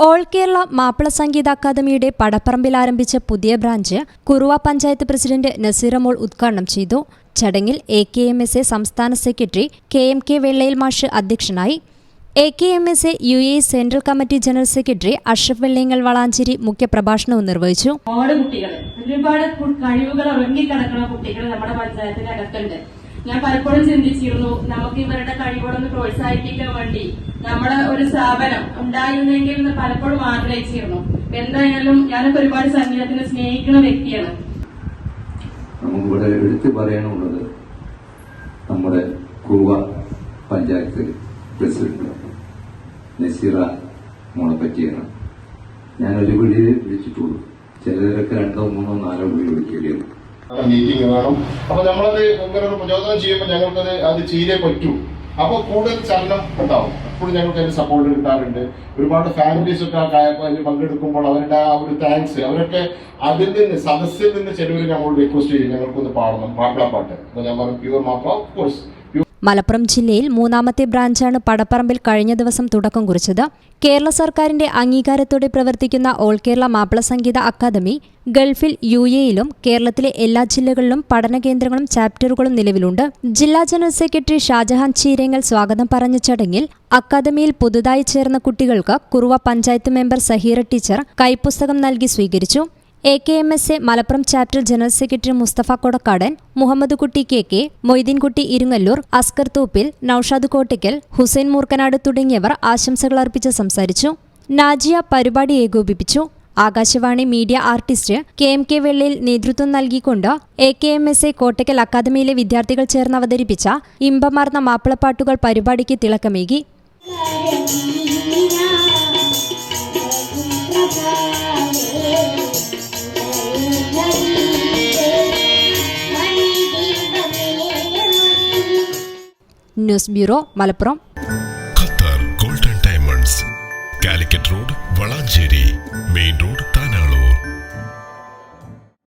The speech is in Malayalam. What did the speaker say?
ഓൾ കേരള മാപ്പിള സംഗീത അക്കാദമിയുടെ പടപ്പറമ്പിൽ ആരംഭിച്ച പുതിയ ബ്രാഞ്ച് കുറുവ പഞ്ചായത്ത് പ്രസിഡന്റ് നസീറമോൾ ഉദ്ഘാടനം ചെയ്തു. ചടങ്ങിൽ AKMSA സംസ്ഥാന സെക്രട്ടറി KMK വെള്ളയിൽ മാഷ് അധ്യക്ഷനായി. AKMSA UAE central committee general secretary Ashraf Vellayangal Valanchery മുഖ്യപ്രഭാഷണവും നിർവഹിച്ചു. ഒരുപാട് കഴിവുകൾ ഉറങ്ങിക്കിടക്കുന്ന കുട്ടികൾ നമ്മുടെ പഞ്ചായത്തിനകത്തുണ്ട്. ഞാൻ പലപ്പോഴും ചിന്തിച്ചിരുന്നു, നമുക്ക് ഇവരുടെ കഴിവുകളൊന്ന് പ്രോത്സാഹിപ്പിക്കാൻ വേണ്ടി നമ്മുടെ ഒരു സ്ഥാപനം ഉണ്ടായിരുന്നെങ്കിൽ എന്ന് പലപ്പോഴും ആഗ്രഹിച്ചിരുന്നു. എന്തായാലും ഞാനൊക്കെ ഒരുപാട് സംഗീതത്തിനെ സ്നേഹിക്കുന്ന വ്യക്തിയാണ്. നമുക്കിവിടെ എടുത്തു പറയാനുള്ളത് നമ്മുടെ കുറുവ പഞ്ചായത്ത് പ്രസിഡന്റ് നസീറ മോളെ പറ്റിയാണ്. ഞാനൊരു വീഡിയോ വിളിച്ചിട്ടുള്ളൂ. ചിലരൊക്കെ 2, 3, 4 വീഡിയോ വിളിക്കുകയുള്ളൂ. മീറ്റിംഗ് വേണം. അപ്പൊ നമ്മളത് ഇങ്ങനെ ഒരു പ്രചോദനം ചെയ്യുമ്പോൾ ഞങ്ങൾക്കത് അത് ചെയ്തേ പറ്റൂ. അപ്പോൾ കൂടുതൽ ചലനം ഉണ്ടാവും. എപ്പോഴും ഞങ്ങൾക്ക് അതിന് സപ്പോർട്ട് കിട്ടാറുണ്ട്. ഒരുപാട് ഫാമിലീസ് ഒക്കെ അതിൽ പങ്കെടുക്കുമ്പോൾ അവരുടെ ആ ഒരു താങ്ക്സ്, അവരൊക്കെ അതിൽ നിന്ന് സദസ്സിൽ നിന്ന് ചിലവർ ഞങ്ങളോട് റിക്വസ്റ്റ് ചെയ്യും, ഞങ്ങൾക്കൊന്ന് പാടണം മാപ്പിളപ്പാട്ട്. അപ്പൊ ഞാൻ പറഞ്ഞു pure Mappila, of course. Malappuram ജില്ലയിൽ 3ാമത്തെ ബ്രാഞ്ചാണ് പടപ്പറമ്പിൽ കഴിഞ്ഞ ദിവസം തുടക്കം കുറിച്ചത്. കേരള സർക്കാരിന്റെ അംഗീകാരത്തോടെ പ്രവർത്തിക്കുന്ന ഓൾ കേരള മാപ്പിള സംഗീത അക്കാദമി ഗൾഫിൽ UAEയിലും കേരളത്തിലെ എല്ലാ ജില്ലകളിലും പഠന കേന്ദ്രങ്ങളും ചാപ്റ്ററുകളും നിലവിലുണ്ട്. ജില്ലാ ജനറൽ സെക്രട്ടറി ഷാജഹാൻ ചീരേങ്ങൽ സ്വാഗതം പറഞ്ഞ ചടങ്ങിൽ അക്കാദമിയിൽ പുതുതായി ചേർന്ന കുട്ടികൾക്ക് കുറുവ പഞ്ചായത്ത് മെമ്പർ സഹീറ ടീച്ചർ കൈപ്പുസ്തകം നൽകി സ്വീകരിച്ചു. AKMSA Malappuram chapter general secretary Musthafa Kodakkadan, Muhammad Kutty KK, Moideenkutty Iringallur, Askar Thoppil, Naushad Kottakkal, Hussain Moorkkanad തുടങ്ങിയവർ ആശംസകൾ അർപ്പിച്ച് സംസാരിച്ചു. നാജിയ പരിപാടി ഏകോപിപ്പിച്ചു. ആകാശവാണി മീഡിയ ആർട്ടിസ്റ്റ് KMK വെള്ളയിൽ നേതൃത്വം നൽകിക്കൊണ്ട് AKMSA കോട്ടയ്ക്കൽ അക്കാദമിയിലെ വിദ്യാർത്ഥികൾ ചേർന്ന് അവതരിപ്പിച്ച ഇമ്പമാർന്ന മാപ്പിളപ്പാട്ടുകൾ പരിപാടിക്ക് തിളക്കമേകി. News bureau, Malappuram. Qatar Golden Diamonds, Calicut road, Valanchery main road.